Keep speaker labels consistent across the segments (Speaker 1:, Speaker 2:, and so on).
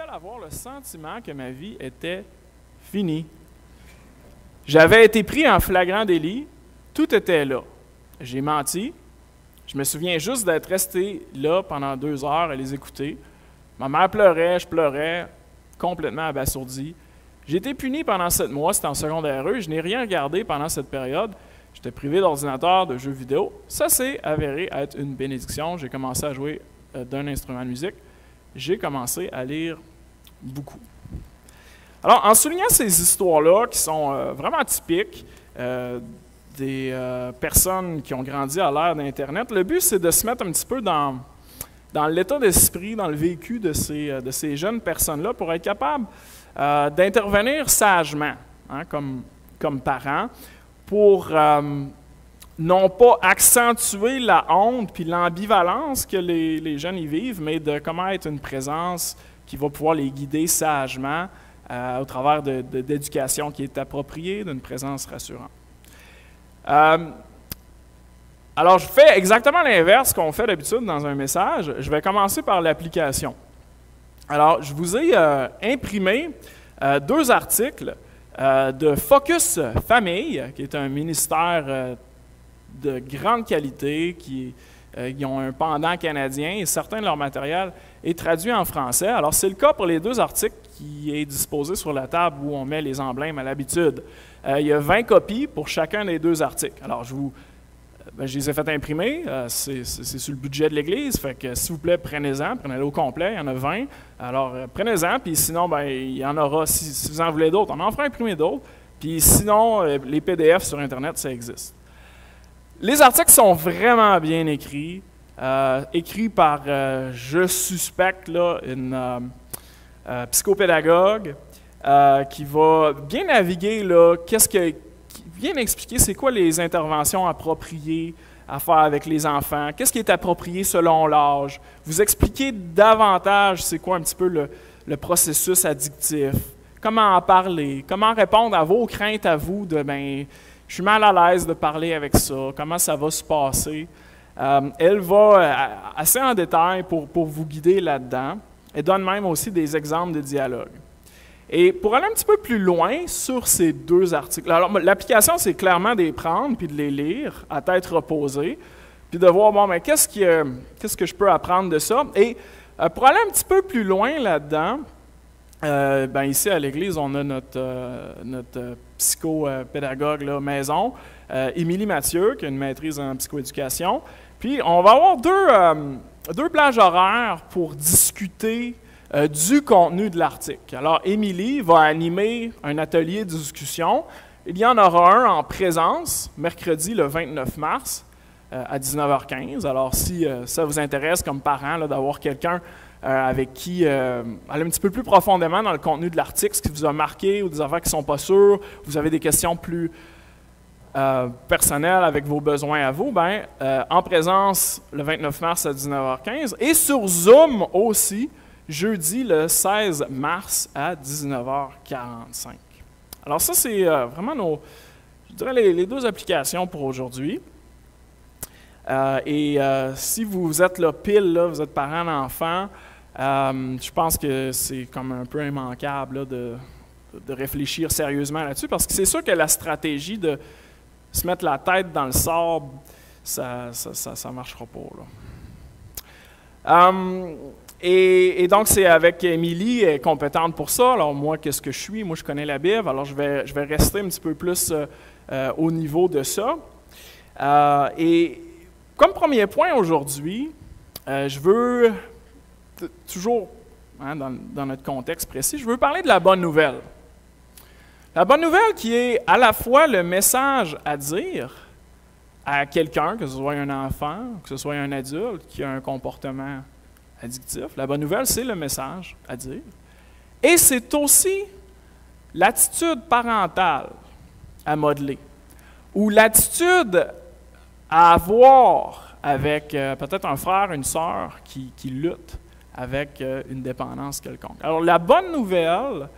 Speaker 1: rappelle avoir le sentiment que ma vie était finie. J'avais été pris en flagrant délit, tout était là. J'ai menti, je me souviens juste d'être resté là pendant 2 heures à les écouter. Ma mère pleurait, je pleurais, complètement abasourdi. J'ai été puni pendant 7 mois, c'était en secondaire E, je n'ai rien regardé pendant cette période. J'étais privé d'ordinateur, de jeux vidéo. Ça s'est avéré être une bénédiction. J'ai commencé à jouer d'un instrument de musique. J'ai commencé à lire beaucoup. Alors, en soulignant ces histoires-là, qui sont vraiment typiques des personnes qui ont grandi à l'ère d'Internet, le but, c'est de se mettre un petit peu dans l'état d'esprit, dans le vécu de ces jeunes personnes-là pour être capable d'intervenir sagement, hein, comme parents, pour non pas accentuer la honte puis l'ambivalence que les jeunes y vivent, mais de comment être une présence qui va pouvoir les guider sagement au travers d'éducation qui est appropriée, d'une présence rassurante. Alors, je fais exactement l'inverse qu'on fait d'habitude dans un message. Je vais commencer par l'application. Alors, je vous ai imprimé 2 articles de Focus Famille, qui est un ministère de grande qualité, qui ont un pendant canadien, et certains de leur matériel est traduit en français. Alors, c'est le cas pour les 2 articles qui est disposé sur la table où on met les emblèmes à l'habitude. Il y a 20 copies pour chacun des 2 articles. Alors, je les ai fait imprimer, c'est sur le budget de l'Église, fait que s'il vous plaît, prenez-en, prenez-le au complet, il y en a 20. Alors, prenez-en, puis sinon, il y en aura, si vous en voulez d'autres, on en fera imprimer d'autres. Puis sinon, les PDF sur Internet, ça existe. Les articles sont vraiment bien écrits, écrits par, je suspecte, là, une psychopédagogue qui va bien naviguer, là, bien expliquer c'est quoi les interventions appropriées à faire avec les enfants, qu'est-ce qui est approprié selon l'âge, vous expliquer davantage c'est quoi un petit peu le processus addictif, comment en parler, comment répondre à vos craintes à vous de je suis mal à l'aise de parler avec ça, comment ça va se passer. Elle va assez en détail pour vous guider là-dedans. Elle donne même aussi des exemples de dialogue. Et pour aller un petit peu plus loin sur ces 2 articles, alors l'application, c'est clairement de les prendre puis de les lire à tête reposée, puis de voir, qu'est-ce que je peux apprendre de ça. Et pour aller un petit peu plus loin là-dedans, ici à l'Église, on a notre psychopédagogue maison, Émilie Mathieu, qui a une maîtrise en psychoéducation. Puis on va avoir 2 plages horaires pour discuter du contenu de l'article. Alors, Émilie va animer un atelier de discussion. Il y en aura un en présence, mercredi le 29 mars, à 19h15. Alors, si ça vous intéresse comme parent d'avoir quelqu'un avec qui aller un petit peu plus profondément dans le contenu de l'article, ce qui vous a marqué ou des affaires qui ne sont pas sûres, vous avez des questions plus personnelles avec vos besoins à vous, en présence le 29 mars à 19h15 et sur Zoom aussi, jeudi le 16 mars à 19h45. Alors ça, c'est vraiment les 2 applications pour aujourd'hui. Si vous êtes là pile, vous êtes parent d'enfant, je pense que c'est comme un peu immanquable de réfléchir sérieusement là-dessus, parce que c'est sûr que la stratégie de se mettre la tête dans le sable, ça ne marchera pas, là. Et donc, c'est avec Émilie, elle est compétente pour ça. Alors, moi, qu'est-ce que je suis? Moi, je connais la Bible, alors je vais rester un petit peu plus au niveau de ça. Et comme premier point aujourd'hui, je veux, toujours dans notre contexte précis, je veux parler de la bonne nouvelle. La bonne nouvelle qui est à la fois le message à dire à quelqu'un, que ce soit un enfant, que ce soit un adulte qui a un comportement addictif. La bonne nouvelle, c'est le message à dire. Et c'est aussi l'attitude parentale à modeler, ou l'attitude à avoir avec peut-être un frère, une sœur qui lutte avec une dépendance quelconque. Alors, la bonne nouvelle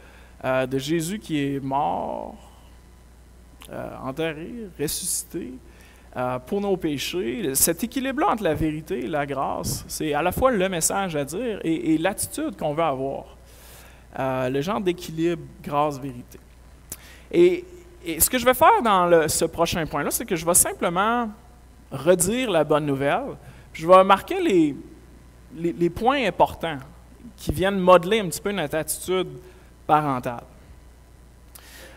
Speaker 1: de Jésus qui est mort, enterré, ressuscité, pour nos péchés, cet équilibre-là entre la vérité et la grâce, c'est à la fois le message à dire et l'attitude qu'on veut avoir. le genre d'équilibre grâce-vérité. Et ce que je vais faire dans ce prochain point-là, c'est que je vais simplement redire la bonne nouvelle. Je vais marquer les points importants qui viennent modeler un petit peu notre attitude parentale.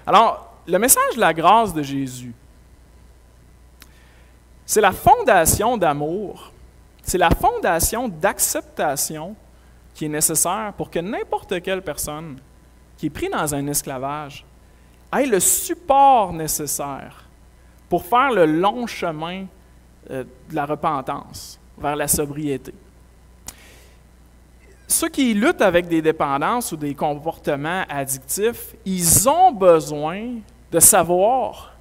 Speaker 1: Alors, le message de la grâce de Jésus, c'est la fondation d'amour, c'est la fondation d'acceptation qui est nécessaire pour que n'importe quelle personne qui est prise dans un esclavage ait le support nécessaire pour faire le long chemin de la repentance vers la sobriété. Ceux qui luttent avec des dépendances ou des comportements addictifs, ils ont besoin de savoir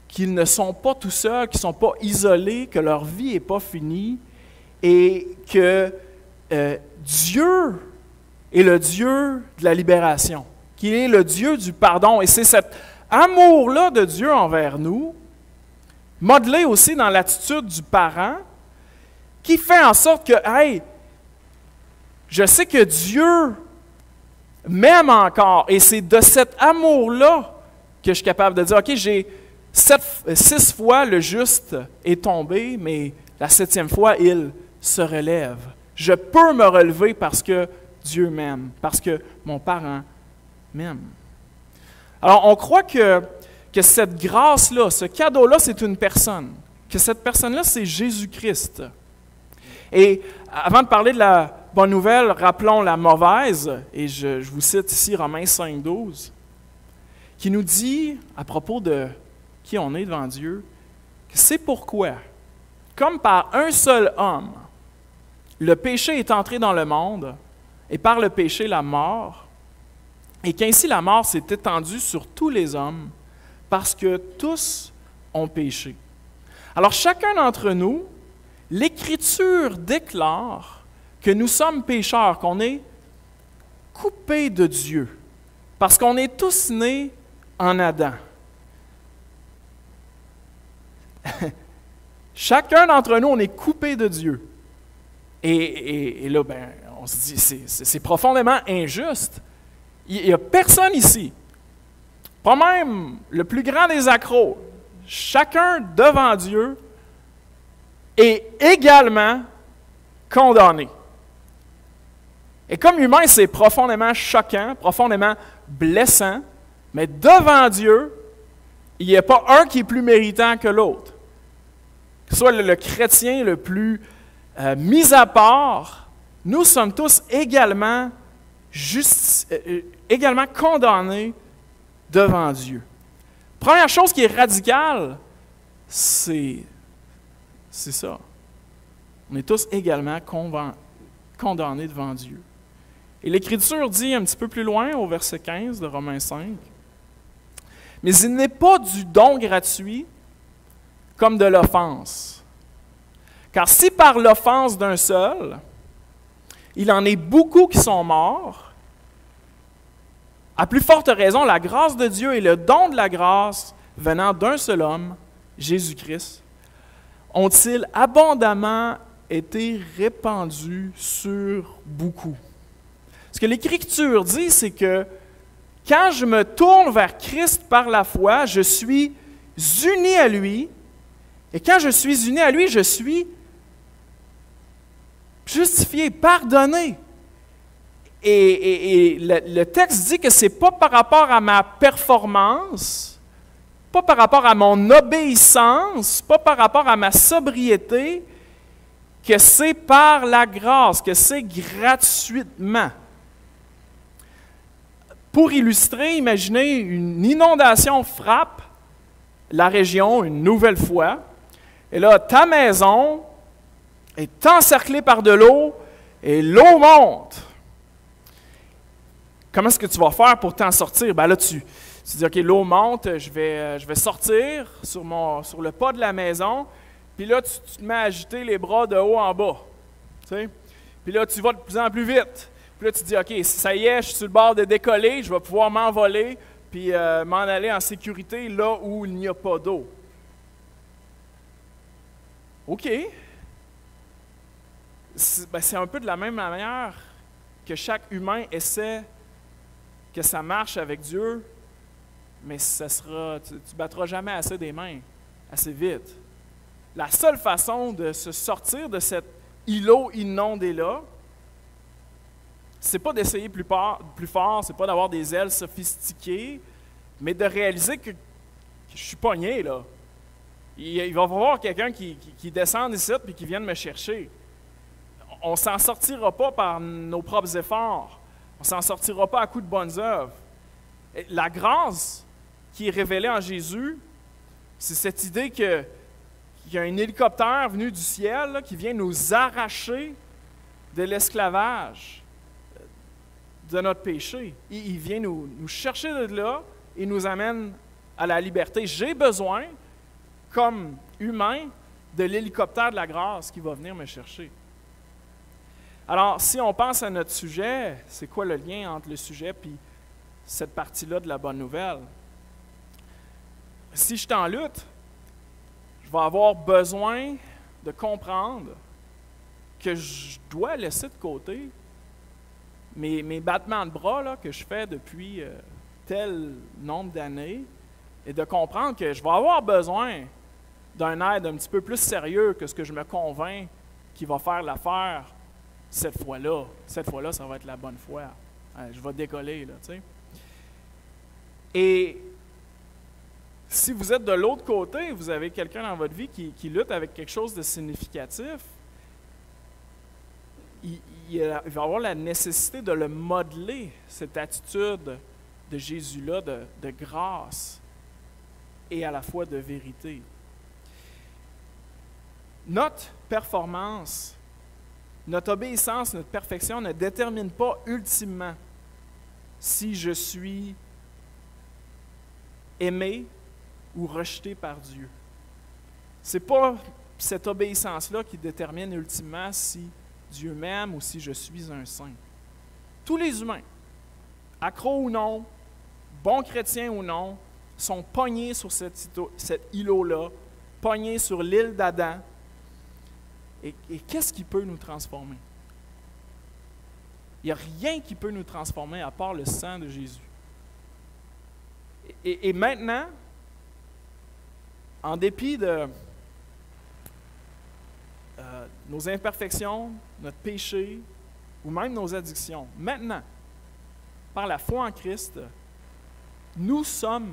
Speaker 1: qu'ils ne sont pas tout seuls, qu'ils ne sont pas isolés, que leur vie n'est pas finie et que Dieu est le Dieu de la libération, qu'il est le Dieu du pardon. Et c'est cet amour-là de Dieu envers nous, modelé aussi dans l'attitude du parent, qui fait en sorte que, hey, je sais que Dieu m'aime encore, et c'est de cet amour-là que je suis capable de dire, OK, j'ai 6 fois le juste est tombé, mais la 7e fois, il se relève. Je peux me relever parce que Dieu m'aime, parce que mon parent m'aime. Alors, on croit que cette grâce-là, ce cadeau-là, c'est une personne, que cette personne-là, c'est Jésus-Christ. Et avant de parler de la bonne nouvelle, rappelons la mauvaise, et je vous cite ici Romains 5,12, qui nous dit, à propos de qui on est devant Dieu, que c'est pourquoi, comme par un seul homme, le péché est entré dans le monde, et par le péché la mort, et qu'ainsi la mort s'est étendue sur tous les hommes, parce que tous ont péché. Alors chacun d'entre nous, l'Écriture déclare que nous sommes pécheurs, qu'on est coupés de Dieu, parce qu'on est tous nés en Adam. Chacun d'entre nous, on est coupés de Dieu. Et là, on se dit, c'est profondément injuste. Il n'y a personne ici, pas même le plus grand des accros, chacun devant Dieu est également condamné. Et comme humain, c'est profondément choquant, profondément blessant, mais devant Dieu, il n'y a pas un qui est plus méritant que l'autre. Que ce soit le chrétien le plus mis à part, nous sommes tous également condamnés devant Dieu. Première chose qui est radicale, c'est ça. On est tous également condamnés devant Dieu. Et l'Écriture dit un petit peu plus loin, au verset 15 de Romains 5, « Mais il n'est pas du don gratuit comme de l'offense. Car si par l'offense d'un seul, il en est beaucoup qui sont morts, à plus forte raison, la grâce de Dieu et le don de la grâce venant d'un seul homme, Jésus-Christ, ont-ils abondamment été répandus sur beaucoup. » Ce que l'Écriture dit, c'est que quand je me tourne vers Christ par la foi, je suis uni à lui, et quand je suis uni à lui, je suis justifié, pardonné. Et le texte dit que ce n'est pas par rapport à ma performance, pas par rapport à mon obéissance, pas par rapport à ma sobriété, que c'est par la grâce, que c'est gratuitement. Pour illustrer, imaginez une inondation frappe la région une nouvelle fois, et là, ta maison est encerclée par de l'eau, et l'eau monte. Comment est-ce que tu vas faire pour t'en sortir? Ben là, tu dis, OK, l'eau monte, je vais sortir sur le pas de la maison, puis là, tu te mets à agiter les bras de haut en bas. Tu sais? Puis là, tu vas de plus en plus vite. Puis là, tu te dis, OK, ça y est, je suis sur le bord de décoller, je vais pouvoir m'envoler, puis m'en aller en sécurité là où il n'y a pas d'eau. OK. C'est un peu de la même manière que chaque humain essaie que ça marche avec Dieu, mais tu ne battras jamais assez des mains, assez vite. La seule façon de se sortir de cet îlot inondé-là, c'est pas d'essayer plus fort, c'est pas d'avoir des ailes sophistiquées, mais de réaliser que je suis pogné, là. Il va y avoir quelqu'un qui descende ici et qui vienne me chercher. On ne s'en sortira pas par nos propres efforts. On ne s'en sortira pas à coup de bonnes œuvres. La grâce qui est révélée en Jésus, c'est cette idée qu'il y a un hélicoptère venu du ciel là, qui vient nous arracher de l'esclavage, de notre péché. Il vient nous chercher de là et nous amène à la liberté. J'ai besoin, comme humain, de l'hélicoptère de la grâce qui va venir me chercher. Alors, si on pense à notre sujet, c'est quoi le lien entre le sujet et cette partie-là de la bonne nouvelle? Si je suis en lutte, je vais avoir besoin de comprendre que je dois laisser de côté mes battements de bras là, que je fais depuis tel nombre d'années et de comprendre que je vais avoir besoin d'un aide un petit peu plus sérieux que ce que je me convainc qui va faire l'affaire cette fois-là. Cette fois-là, ça va être la bonne foi. Je vais décoller, là, tu sais. Et si vous êtes de l'autre côté, vous avez quelqu'un dans votre vie qui lutte avec quelque chose de significatif, il va avoir la nécessité de le modeler, cette attitude de Jésus-là, de grâce et à la fois de vérité. Notre performance, notre obéissance, notre perfection ne détermine pas ultimement si je suis aimé ou rejeté par Dieu. Ce n'est pas cette obéissance-là qui détermine ultimement si Dieu m'aime ou si je suis un saint. Tous les humains, accros ou non, bons chrétiens ou non, sont pognés sur cet îlot-là, pognés sur l'île d'Adam. Et qu'est-ce qui peut nous transformer? Il n'y a rien qui peut nous transformer à part le sang de Jésus. Et maintenant, en dépit de nos imperfections, notre péché, ou même nos addictions, maintenant, par la foi en Christ, nous sommes,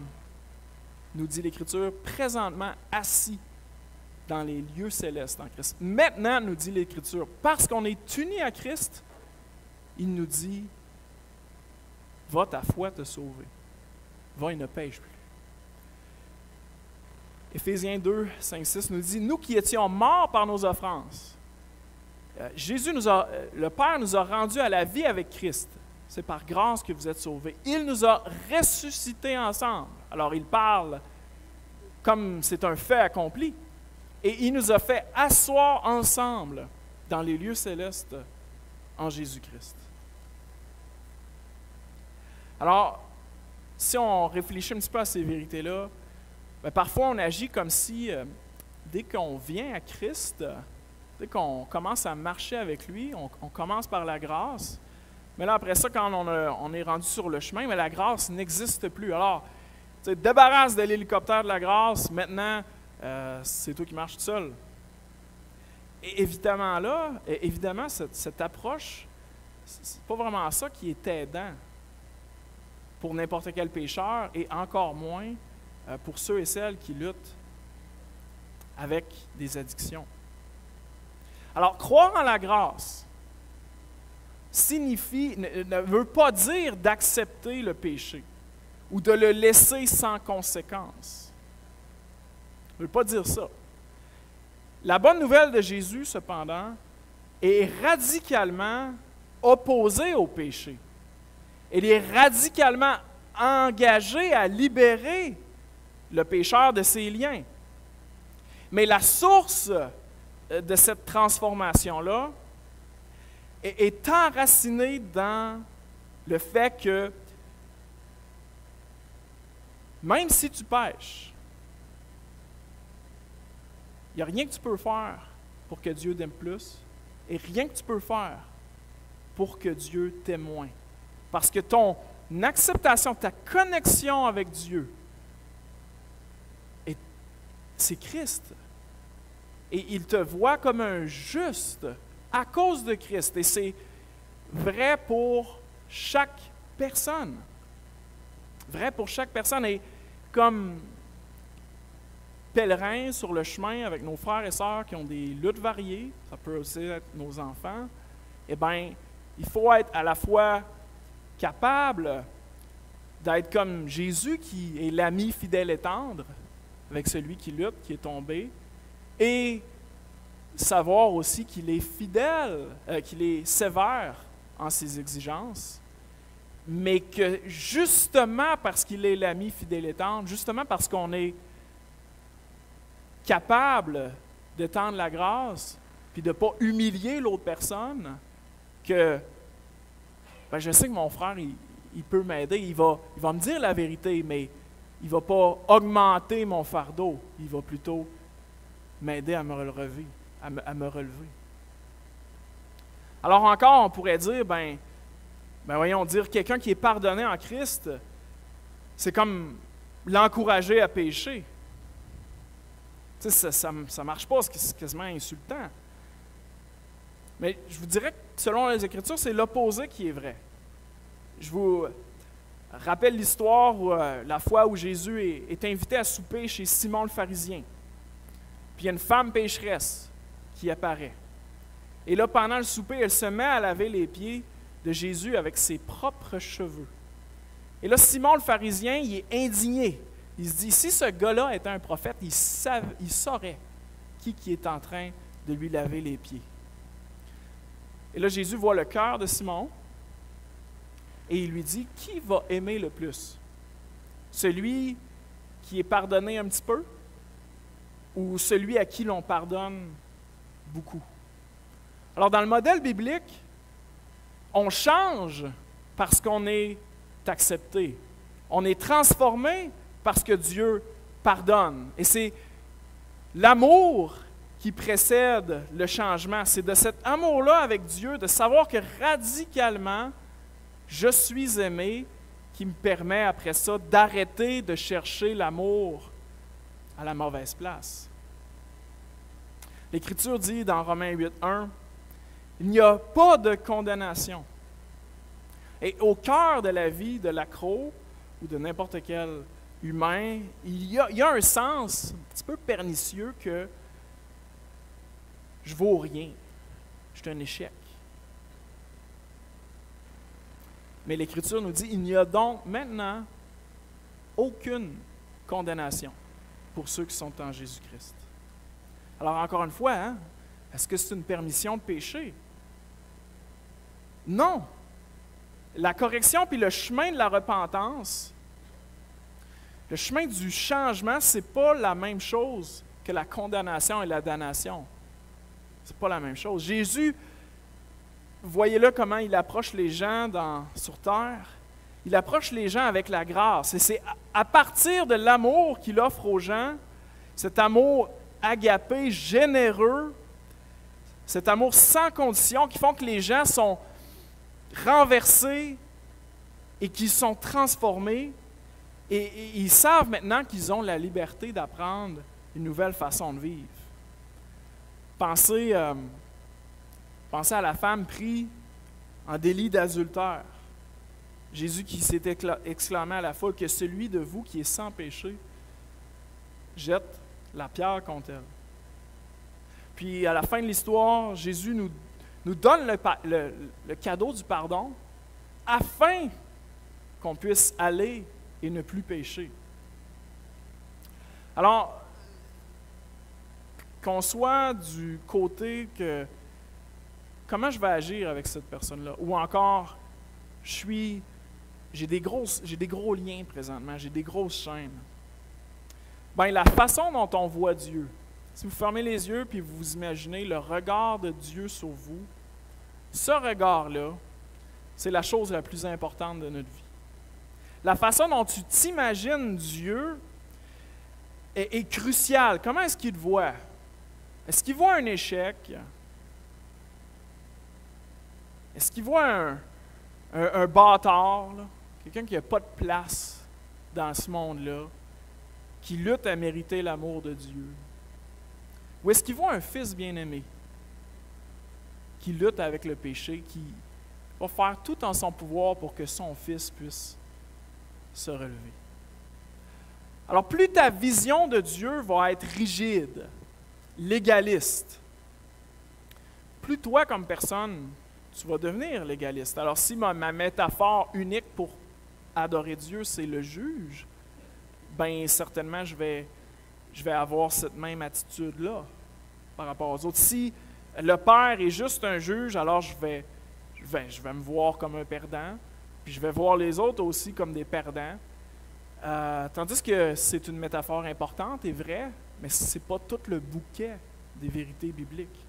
Speaker 1: nous dit l'Écriture, présentement assis dans les lieux célestes en Christ. Maintenant, nous dit l'Écriture, parce qu'on est unis à Christ, il nous dit, va ta foi te sauver. Va et ne pêche plus. Éphésiens 2, 5, 6 nous dit, nous qui étions morts par nos offenses, le Père nous a rendus à la vie avec Christ. C'est par grâce que vous êtes sauvés. Il nous a ressuscités ensemble. Alors il parle comme c'est un fait accompli. Et il nous a fait asseoir ensemble dans les lieux célestes en Jésus-Christ. Alors, si on réfléchit un petit peu à ces vérités-là, bien, parfois on agit comme si, dès qu'on vient à Christ, dès qu'on commence à marcher avec lui, on commence par la grâce, mais là après ça, quand on est rendu sur le chemin, mais la grâce n'existe plus. Alors, tu te débarrasses de l'hélicoptère de la grâce, maintenant, c'est toi qui marches tout seul. Et évidemment, cette approche, c'est pas vraiment ça qui est aidant pour n'importe quel pécheur et encore moins pour ceux et celles qui luttent avec des addictions. Alors, croire en la grâce ne veut pas dire d'accepter le péché ou de le laisser sans conséquence. Ne veut pas dire ça. La bonne nouvelle de Jésus, cependant, est radicalement opposée au péché. Elle est radicalement engagée à libérer le pécheur de ses liens. Mais la source de cette transformation-là est enracinée dans le fait que même si tu pêches, il n'y a rien que tu peux faire pour que Dieu t'aime plus et rien que tu peux faire pour que Dieu t'aime moins. Parce que ton une acceptation, ta connexion avec Dieu, c'est Christ. Et il te voit comme un juste à cause de Christ. Et c'est vrai pour chaque personne. Vrai pour chaque personne. Et comme pèlerins sur le chemin avec nos frères et sœurs qui ont des luttes variées, ça peut aussi être nos enfants, eh bien, il faut être à la fois capable d'être comme Jésus qui est l'ami fidèle et tendre avec celui qui lutte, qui est tombé, et savoir aussi qu'il est fidèle, qu'il est sévère en ses exigences, mais que justement parce qu'il est l'ami fidèle et tendre, justement parce qu'on est capable de tendre la grâce, puis de ne pas humilier l'autre personne, que ben, je sais que mon frère, il peut m'aider, il va me dire la vérité, mais il ne va pas augmenter mon fardeau, il va plutôt m'aider à me relever, à me relever. Alors encore, on pourrait dire, ben voyons, dire quelqu'un qui est pardonné en Christ, c'est comme l'encourager à pécher. Tu sais, ça ne marche pas, c'est quasiment insultant. Mais je vous dirais que selon les Écritures, c'est l'opposé qui est vrai. Je vous rappelle l'histoire où, la fois où Jésus est invité à souper chez Simon le pharisien. Puis il y a une femme pécheresse qui apparaît. Et là, pendant le souper, elle se met à laver les pieds de Jésus avec ses propres cheveux. Et là, Simon le pharisien, il est indigné. Il se dit, si ce gars-là était un prophète, il saurait qui est en train de lui laver les pieds. Et là, Jésus voit le cœur de Simon et il lui dit, qui va aimer le plus? Celui qui est pardonné un petit peu ou celui à qui l'on pardonne beaucoup? Alors, dans le modèle biblique, on change parce qu'on est accepté. On est transformé parce que Dieu pardonne. Et c'est l'amour qui précède le changement. C'est de cet amour-là avec Dieu, de savoir que radicalement, je suis aimé, qui me permet après ça d'arrêter de chercher l'amour à la mauvaise place. L'Écriture dit dans Romains 8:1, il n'y a pas de condamnation. Et au cœur de la vie de l'accro ou de n'importe quel humain, il y a un sens un petit peu pernicieux que je vaux rien, je suis un échec. Mais l'Écriture nous dit, il n'y a donc maintenant aucune condamnation pour ceux qui sont en Jésus-Christ. Alors encore une fois, hein, est-ce que c'est une permission de pécher? Non. La correction puis le chemin de la repentance, le chemin du changement, ce n'est pas la même chose que la condamnation et la damnation. Ce n'est pas la même chose. Jésus, voyez-le comment il approche les gens sur terre. Il approche les gens avec la grâce. Et c'est à partir de l'amour qu'il offre aux gens, cet amour agapé, généreux, cet amour sans condition qui font que les gens sont renversés et qui sont transformés et ils savent maintenant qu'ils ont la liberté d'apprendre une nouvelle façon de vivre. Pensez à la femme prise en délit d'adultère. Jésus qui s'est exclamé à la foule que celui de vous qui est sans péché jette la pierre contre elle. Puis à la fin de l'histoire, Jésus nous donne le cadeau du pardon afin qu'on puisse aller et ne plus pécher. Alors, qu'on soit du côté que comment je vais agir avec cette personne-là, ou encore j'ai des gros liens présentement, j'ai des grosses chaînes. Bien, la façon dont on voit Dieu, si vous fermez les yeux puis vous vous imaginez le regard de Dieu sur vous, ce regard-là, c'est la chose la plus importante de notre vie. La façon dont tu t'imagines Dieu est cruciale. Comment est-ce qu'il te voit? Est-ce qu'il voit un échec? Est-ce qu'il voit un bâtard là, quelqu'un qui n'a pas de place dans ce monde-là, qui lutte à mériter l'amour de Dieu? Ou est-ce qu'il voit un fils bien-aimé qui lutte avec le péché, qui va faire tout en son pouvoir pour que son fils puisse se relever? Alors, plus ta vision de Dieu va être rigide, légaliste, plus toi, comme personne, tu vas devenir légaliste. Alors, si ma métaphore unique pour adorer Dieu, c'est le juge, bien, certainement, je vais avoir cette même attitude-là par rapport aux autres. Si le Père est juste un juge, alors je vais me voir comme un perdant, puis je vais voir les autres aussi comme des perdants. Tandis que c'est une métaphore importante et vraie, mais ce n'est pas tout le bouquet des vérités bibliques.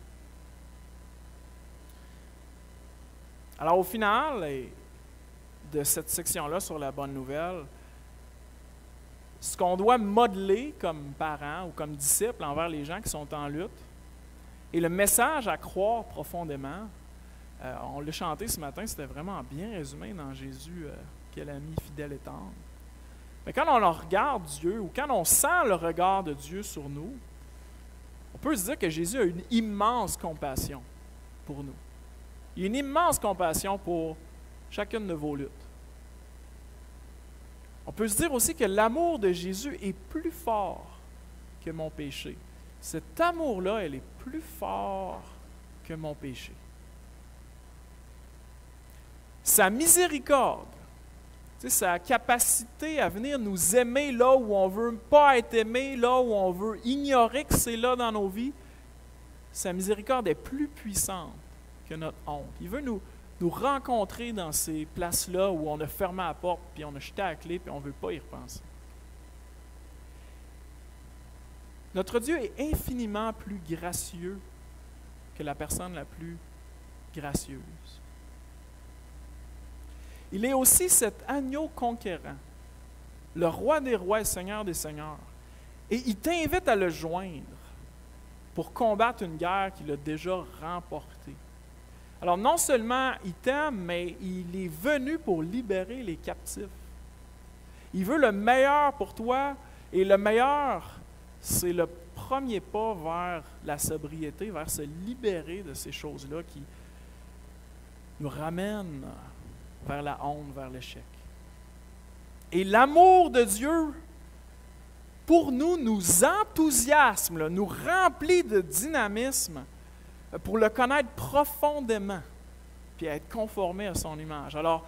Speaker 1: Alors au final de cette section-là sur la bonne nouvelle, ce qu'on doit modeler comme parents ou comme disciples envers les gens qui sont en lutte, et le message à croire profondément, on l'a chanté ce matin, c'était vraiment bien résumé dans Jésus, quel ami fidèle et tendre. Mais quand on regarde Dieu, ou quand on sent le regard de Dieu sur nous, on peut se dire que Jésus a une immense compassion pour nous. Il a une immense compassion pour chacune de vos luttes. On peut se dire aussi que l'amour de Jésus est plus fort que mon péché. Cet amour-là, il est plus fort que mon péché. Sa miséricorde, sa capacité à venir nous aimer là où on ne veut pas être aimé, là où on veut ignorer que c'est là dans nos vies, sa miséricorde est plus puissante que notre honte. Il veut nous rencontrer dans ces places-là où on a fermé la porte, puis on a jeté la clé, puis on ne veut pas y repenser. Notre Dieu est infiniment plus gracieux que la personne la plus gracieuse. Il est aussi cet agneau conquérant, le roi des rois et seigneur des seigneurs. Et il t'invite à le joindre pour combattre une guerre qu'il a déjà remportée. Alors non seulement il t'aime, mais il est venu pour libérer les captifs. Il veut le meilleur pour toi, et le meilleur, c'est le premier pas vers la sobriété, vers se libérer de ces choses-là qui nous ramènent vers la honte, vers l'échec. Et l'amour de Dieu, pour nous enthousiasme, nous remplit de dynamisme pour le connaître profondément, puis être conformé à son image. Alors,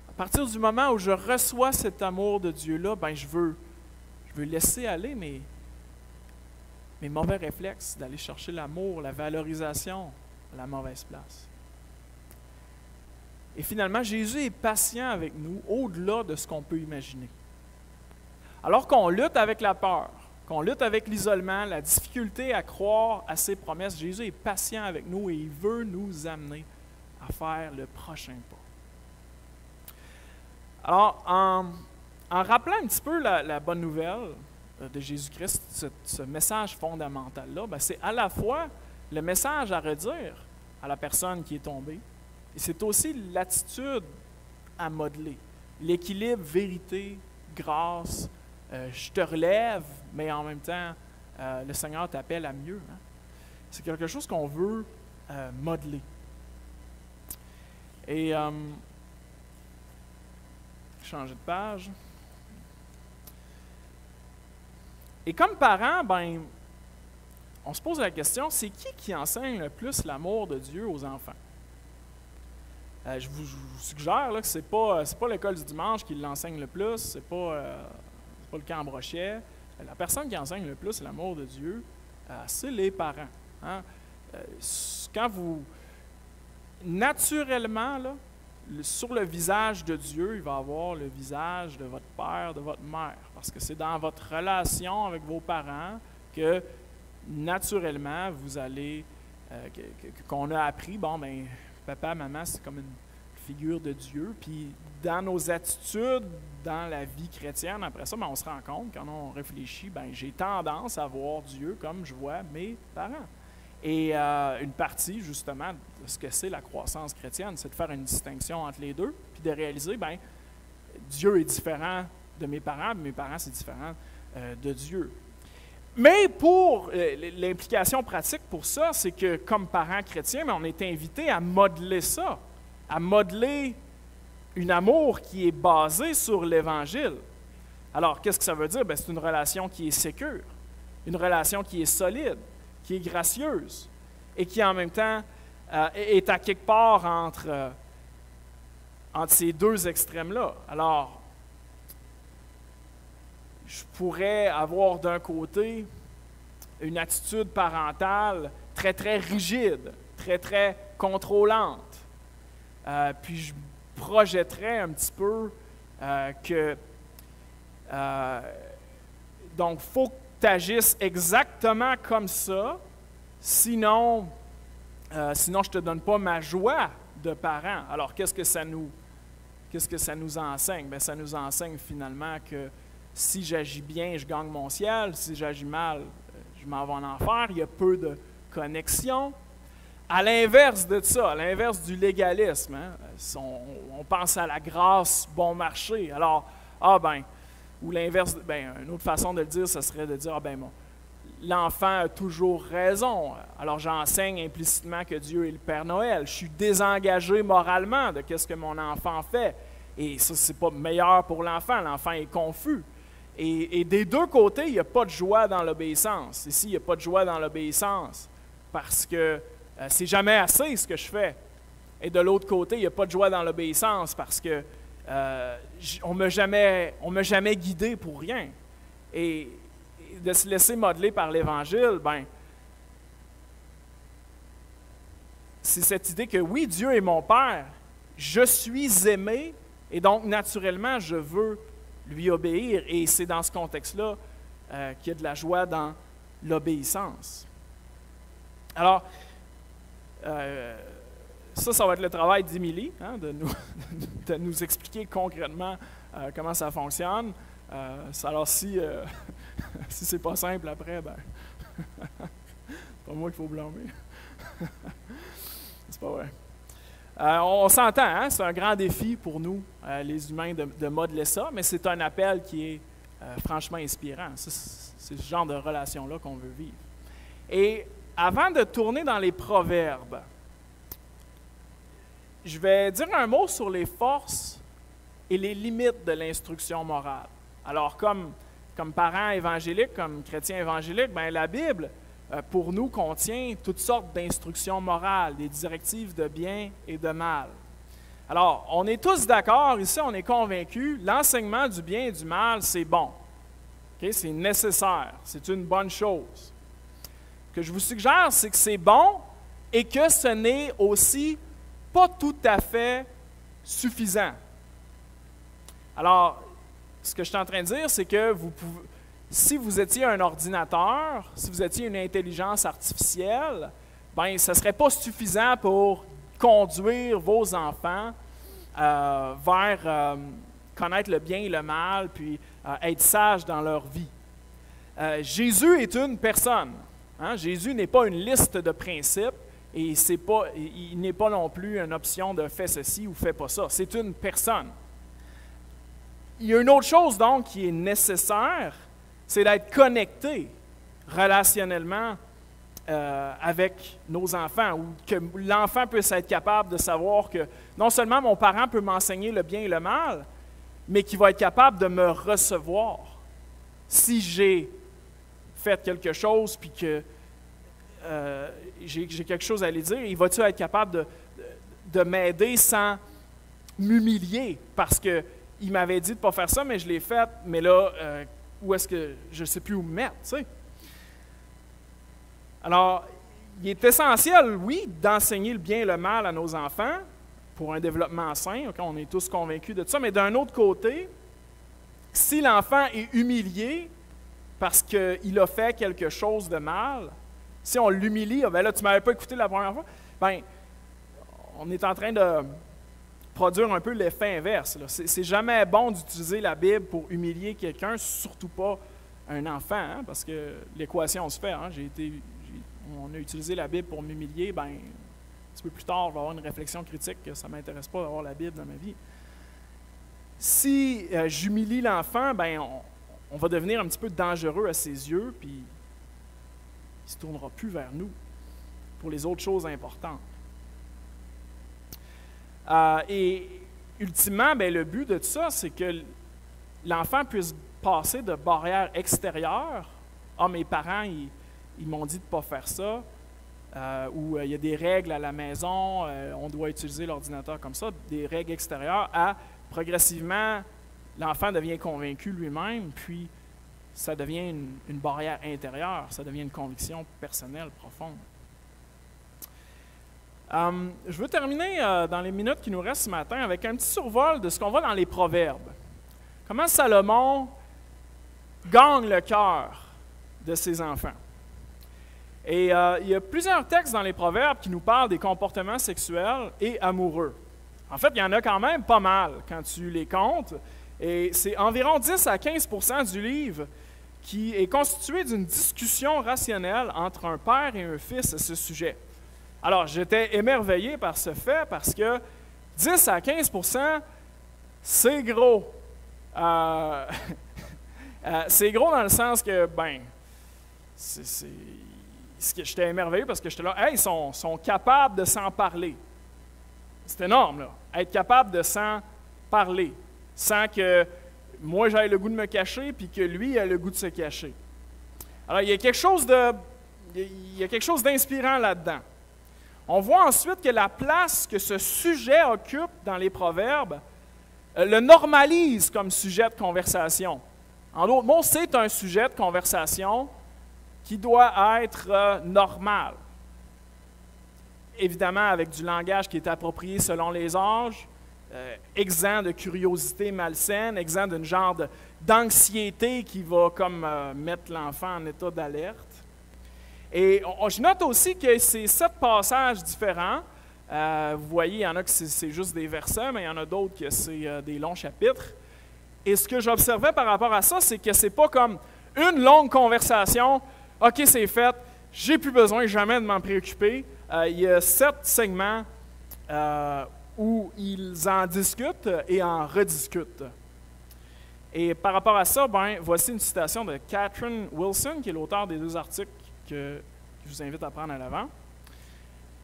Speaker 1: à partir du moment où je reçois cet amour de Dieu-là, ben je veux laisser aller mes mauvais réflexes d'aller chercher l'amour, la valorisation à la mauvaise place. Et finalement, Jésus est patient avec nous au-delà de ce qu'on peut imaginer. Alors qu'on lutte avec la peur, qu'on lutte avec l'isolement, la difficulté à croire à ses promesses, Jésus est patient avec nous et il veut nous amener à faire le prochain pas. Alors, en rappelant un petit peu la bonne nouvelle de Jésus-Christ, ce message fondamental-là, c'est à la fois le message à redire à la personne qui est tombée, et c'est aussi l'attitude à modeler, l'équilibre vérité, grâce, je te relève, mais en même temps, le Seigneur t'appelle à mieux. Hein? C'est quelque chose qu'on veut modeler. Et changer de page. Et comme parents, on se pose la question, c'est qui enseigne le plus l'amour de Dieu aux enfants? Je vous suggère là, que ce n'est pas l'école du dimanche qui l'enseigne le plus, c'est pas le camp Brochet. La personne qui enseigne le plus l'amour de Dieu, c'est les parents. Hein? Quand vous... Naturellement, là, sur le visage de Dieu, il va avoir le visage de votre père, de votre mère. Parce que c'est dans votre relation avec vos parents que, naturellement, vous allez... qu'on a appris, papa, maman, c'est comme une figure de Dieu. Puis dans nos attitudes, dans la vie chrétienne, après ça, on se rend compte, quand on réfléchit, j'ai tendance à voir Dieu comme je vois mes parents. Et une partie, justement, de ce que c'est la croissance chrétienne, c'est de faire une distinction entre les deux, puis de réaliser, Dieu est différent de mes parents c'est différent de Dieu. Mais pour l'implication pratique pour ça, c'est que comme parents chrétiens, on est invités à modeler ça, à modeler un amour qui est basé sur l'Évangile. Alors, qu'est-ce que ça veut dire? Bien, c'est une relation qui est sécure, une relation qui est solide, qui est gracieuse et qui en même temps est à quelque part entre ces deux extrêmes-là. Alors, je pourrais avoir d'un côté une attitude parentale très, très rigide, très, très contrôlante. Puis je projetterais un petit peu que... donc, il faut que tu agisses exactement comme ça, sinon je ne te donne pas ma joie de parent. Alors, qu'est-ce que ça nous enseigne? Bien, ça nous enseigne finalement que si j'agis bien, je gagne mon ciel. Si j'agis mal, je m'en vais en enfer. Il y a peu de connexion. À l'inverse de ça, à l'inverse du légalisme, hein, on pense à la grâce bon marché. Alors, ou l'inverse, une autre façon de le dire, ce serait de dire, l'enfant a toujours raison. Alors, j'enseigne implicitement que Dieu est le Père Noël. Je suis désengagé moralement de ce que mon enfant fait. Et ça, c'est pas meilleur pour l'enfant. L'enfant est confus. Et des deux côtés, il n'y a pas de joie dans l'obéissance. Ici, il n'y a pas de joie dans l'obéissance parce que c'est jamais assez ce que je fais. Et de l'autre côté, il n'y a pas de joie dans l'obéissance parce que on ne m'a jamais guidé pour rien. Et de se laisser modeler par l'Évangile, c'est cette idée que oui, Dieu est mon Père, je suis aimé, et donc naturellement, je veux lui obéir. Et c'est dans ce contexte-là qu'il y a de la joie dans l'obéissance. Alors, ça va être le travail d'Émilie, hein, de nous expliquer concrètement comment ça fonctionne. Alors, si c'est pas simple après, c'est pas moi qu'il faut blâmer. C'est pas vrai. On s'entend, hein? C'est un grand défi pour nous, les humains, de modeler ça, mais c'est un appel qui est franchement inspirant. C'est ce genre de relation-là qu'on veut vivre. Et avant de tourner dans les proverbes, je vais dire un mot sur les forces et les limites de l'instruction morale. Alors, comme parents évangéliques, comme chrétiens évangéliques, la Bible, pour nous, contient toutes sortes d'instructions morales, des directives de bien et de mal. Alors, on est tous d'accord, ici, on est convaincus, l'enseignement du bien et du mal, c'est bon. Okay? C'est nécessaire, c'est une bonne chose. Ce que je vous suggère, c'est que c'est bon et que ce n'est aussi pas tout à fait suffisant. Alors, ce que je suis en train de dire, c'est que si vous étiez un ordinateur, si vous étiez une intelligence artificielle, ce ne serait pas suffisant pour conduire vos enfants vers connaître le bien et le mal, puis être sages dans leur vie. Jésus est une personne. Hein? Jésus n'est pas une liste de principes et il n'est pas non plus une option de fais ceci ou fais pas ça. C'est une personne. Il y a une autre chose donc qui est nécessaire, c'est d'être connecté relationnellement avec nos enfants, ou que l'enfant puisse être capable de savoir que non seulement mon parent peut m'enseigner le bien et le mal, mais qu'il va être capable de me recevoir. Si j'ai fait quelque chose puis que j'ai quelque chose à lui dire, il va-tu être capable de m'aider sans m'humilier parce qu'il m'avait dit de ne pas faire ça, mais je l'ai fait, mais là, où est-ce que je ne sais plus où me mettre, tu sais? Alors, il est essentiel, oui, d'enseigner le bien et le mal à nos enfants pour un développement sain. Okay, on est tous convaincus de ça. Mais d'un autre côté, si l'enfant est humilié parce qu'il a fait quelque chose de mal, si on l'humilie, là, tu ne m'avais pas écouté la première fois, on est en train de produire un peu l'effet inverse. C'est jamais bon d'utiliser la Bible pour humilier quelqu'un, surtout pas un enfant, hein, parce que l'équation se fait. Hein, on a utilisé la Bible pour m'humilier, un petit peu plus tard, je vais avoir une réflexion critique que ça ne m'intéresse pas d'avoir la Bible dans ma vie. Si j'humilie l'enfant, ben on va devenir un petit peu dangereux à ses yeux, puis il ne se tournera plus vers nous pour les autres choses importantes. Et ultimement, ben, le but de tout ça, c'est que l'enfant puisse passer de barrières extérieures. « Ah, mes parents, ils m'ont dit de ne pas faire ça. » Ou il y a des règles à la maison, on doit utiliser l'ordinateur comme ça, des règles extérieures, à progressivement, l'enfant devient convaincu lui-même, puis ça devient une barrière intérieure, ça devient une conviction personnelle profonde. Je veux terminer dans les minutes qui nous restent ce matin avec un petit survol de ce qu'on voit dans les Proverbes. Comment Salomon gagne le cœur de ses enfants. Et il y a plusieurs textes dans les Proverbes qui nous parlent des comportements sexuels et amoureux. En fait, il y en a quand même pas mal quand tu les comptes. Et c'est environ 10 à 15% du livre qui est constitué d'une discussion rationnelle entre un père et un fils à ce sujet. Alors, j'étais émerveillé par ce fait parce que 10 à 15%, c'est gros. C'est gros dans le sens que, j'étais émerveillé parce que j'étais là, hey, ils sont capables de s'en parler. C'est énorme, là. Être capable de s'en parler, sans que moi j'aille le goût de me cacher, puis que lui ait le goût de se cacher. Alors, il y a quelque chose d'inspirant là-dedans. On voit ensuite que la place que ce sujet occupe dans les Proverbes le normalise comme sujet de conversation. En d'autres mots, c'est un sujet de conversation qui doit être normal. Évidemment, avec du langage qui est approprié selon les âges, exempt de curiosité malsaine, exempt d'un genre d'anxiété qui va comme mettre l'enfant en état d'alerte. Et je note aussi que c'est 7 passages différents. Vous voyez, il y en a que c'est juste des versets, mais il y en a d'autres que c'est des longs chapitres. Et ce que j'observais par rapport à ça, c'est que c'est pas comme une longue conversation. OK, c'est fait, j'ai plus besoin jamais de m'en préoccuper. Il y a 7 segments où ils en discutent et en rediscutent. Et par rapport à ça, voici une citation de Catherine Wilson, qui est l'auteur des 2 articles que je vous invite à prendre à l'avant.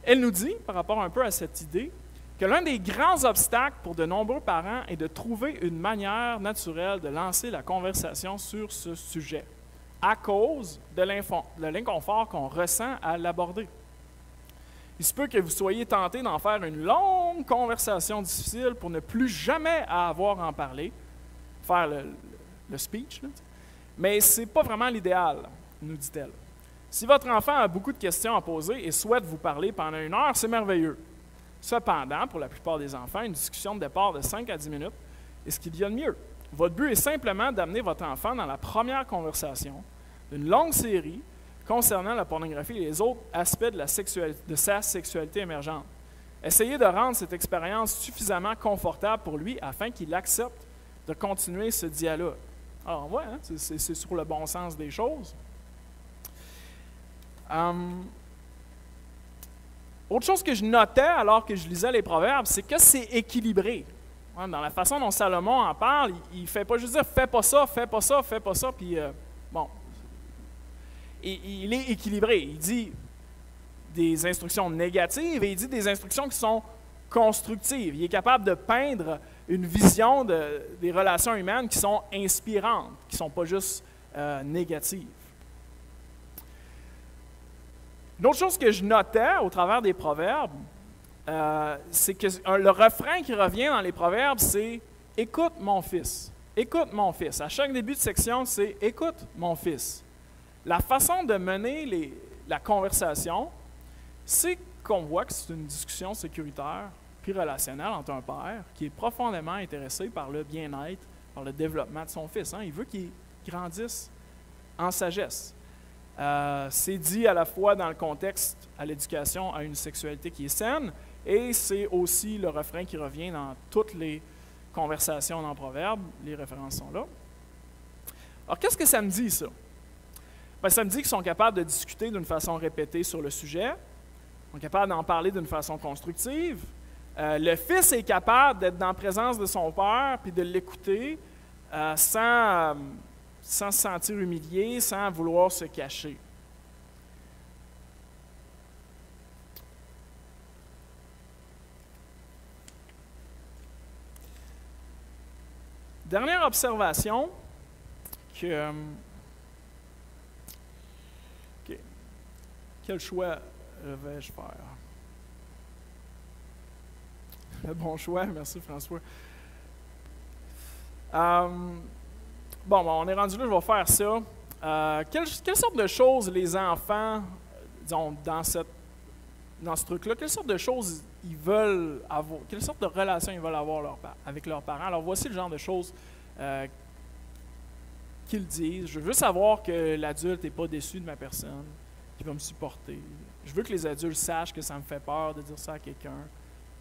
Speaker 1: Elle nous dit, par rapport un peu à cette idée, que l'un des grands obstacles pour de nombreux parents est de trouver une manière naturelle de lancer la conversation sur ce sujet, à cause de l'inconfort qu'on ressent à l'aborder. Il se peut que vous soyez tenté d'en faire une longue conversation difficile pour ne plus jamais avoir à en parler, faire le speech, là. Mais ce n'est pas vraiment l'idéal, nous dit-elle. Si votre enfant a beaucoup de questions à poser et souhaite vous parler pendant 1 heure, c'est merveilleux. Cependant, pour la plupart des enfants, une discussion de départ de 5 à 10 minutes est ce qu'il y a de mieux. Votre but est simplement d'amener votre enfant dans la première conversation d'une longue série concernant la pornographie et les autres aspects de sa sexualité émergente. Essayez de rendre cette expérience suffisamment confortable pour lui afin qu'il accepte de continuer ce dialogue. Alors, on voit, hein, c'est sur le bon sens des choses. Autre chose que je notais alors que je lisais les Proverbes, c'est que c'est équilibré. Dans la façon dont Salomon en parle, il ne fait pas juste dire « fais pas ça, fais pas ça, fais pas ça », puis bon. Il est équilibré. Il dit des instructions négatives et il dit des instructions qui sont constructives. Il est capable de peindre une vision des relations humaines qui sont inspirantes, qui ne sont pas juste négatives. Une autre chose que je notais au travers des Proverbes, c'est que le refrain qui revient dans les Proverbes, c'est « Écoute mon fils, écoute mon fils ». À chaque début de section, c'est « Écoute mon fils ». La façon de mener la conversation, c'est qu'on voit que c'est une discussion sécuritaire puis relationnelle entre un père qui est profondément intéressé par le bien-être, par le développement de son fils. Hein. Il veut qu'il grandisse en sagesse. C'est dit à la fois dans le contexte à l'éducation à une sexualité qui est saine, et c'est aussi le refrain qui revient dans toutes les conversations dans Proverbes. Les références sont là. Alors, qu'est-ce que ça me dit, ça? Ça me dit qu'ils sont capables de discuter d'une façon répétée sur le sujet, ils sont capables d'en parler d'une façon constructive, Le fils est capable d'être dans la présence de son père puis de l'écouter sans se sentir humilié, sans vouloir se cacher. Dernière observation que... Quel choix vais-je faire? Le bon choix, merci François. On est rendu là, je vais faire ça. Quelle sorte de choses les enfants, disons, dans ce truc-là, quelle sorte de choses ils veulent avoir, quelle sorte de relation ils veulent avoir avec leurs parents? Alors voici le genre de choses qu'ils disent. Je veux savoir que l'adulte n'est pas déçu de ma personne, qu'il va me supporter. Je veux que les adultes sachent que ça me fait peur de dire ça à quelqu'un.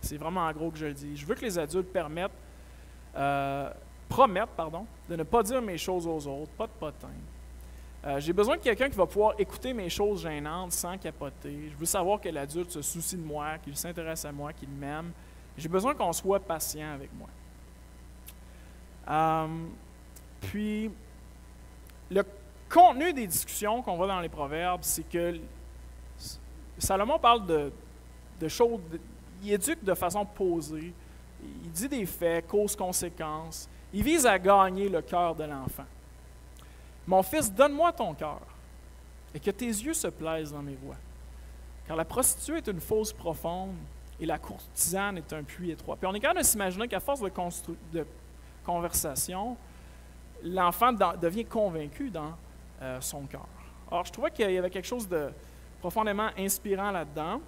Speaker 1: C'est vraiment en gros que je le dis. Je veux que les adultes promettent de ne pas dire mes choses aux autres, pas de potin. J'ai besoin de quelqu'un qui va pouvoir écouter mes choses gênantes sans capoter. Je veux savoir que l'adulte se soucie de moi, qu'il s'intéresse à moi, qu'il m'aime. J'ai besoin qu'on soit patient avec moi. Puis, le contenu des discussions qu'on voit dans les Proverbes, c'est que Salomon parle de choses, il éduque de façon posée, il dit des faits, causes-conséquences, il vise à gagner le cœur de l'enfant. Mon fils, donne-moi ton cœur, et que tes yeux se plaisent dans mes voies. Car la prostituée est une fosse profonde, et la courtisane est un puits étroit. Puis on est capable de s'imaginer qu'à force de conversation, l'enfant devient convaincu dans son cœur. Alors, je trouvais qu'il y avait quelque chose de profondément inspirant là-dedans.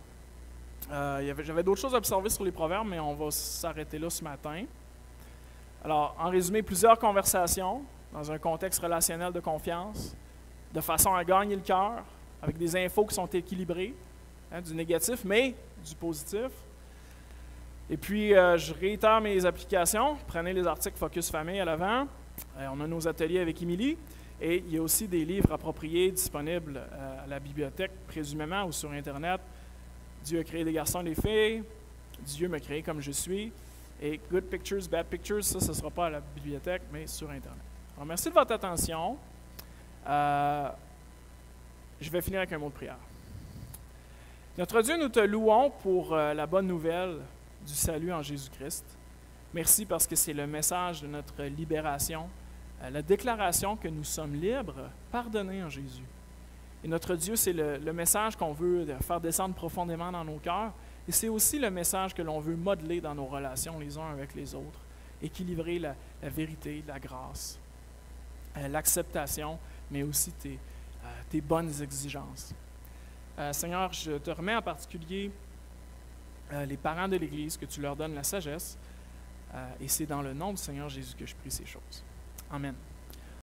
Speaker 1: J'avais d'autres choses à observer sur les proverbes, mais on va s'arrêter là ce matin. Alors, en résumé, plusieurs conversations dans un contexte relationnel de confiance, de façon à gagner le cœur, avec des infos qui sont équilibrées, du négatif, mais du positif. Et puis, je réitère mes applications. Prenez les articles Focus Famille à l'avant. On a nos ateliers avec Émilie. Et il y a aussi des livres appropriés disponibles à la bibliothèque, présumément, ou sur Internet. Dieu a créé des garçons et des filles. Dieu m'a créé comme je suis. Et Good Pictures, Bad Pictures, ça ne sera pas à la bibliothèque, mais sur Internet. Alors, merci de votre attention. Je vais finir avec un mot de prière. Notre Dieu, nous te louons pour la bonne nouvelle du salut en Jésus-Christ. Merci parce que c'est le message de notre libération, la déclaration que nous sommes libres, pardonnés en Jésus. Et notre Dieu, c'est le message qu'on veut faire descendre profondément dans nos cœurs. Et c'est aussi le message que l'on veut modeler dans nos relations les uns avec les autres. Équilibrer la vérité, la grâce, l'acceptation, mais aussi tes bonnes exigences. Seigneur, je te remets en particulier les parents de l'Église, que tu leur donnes la sagesse. Et c'est dans le nom du Seigneur Jésus que je prie ces choses. Amen.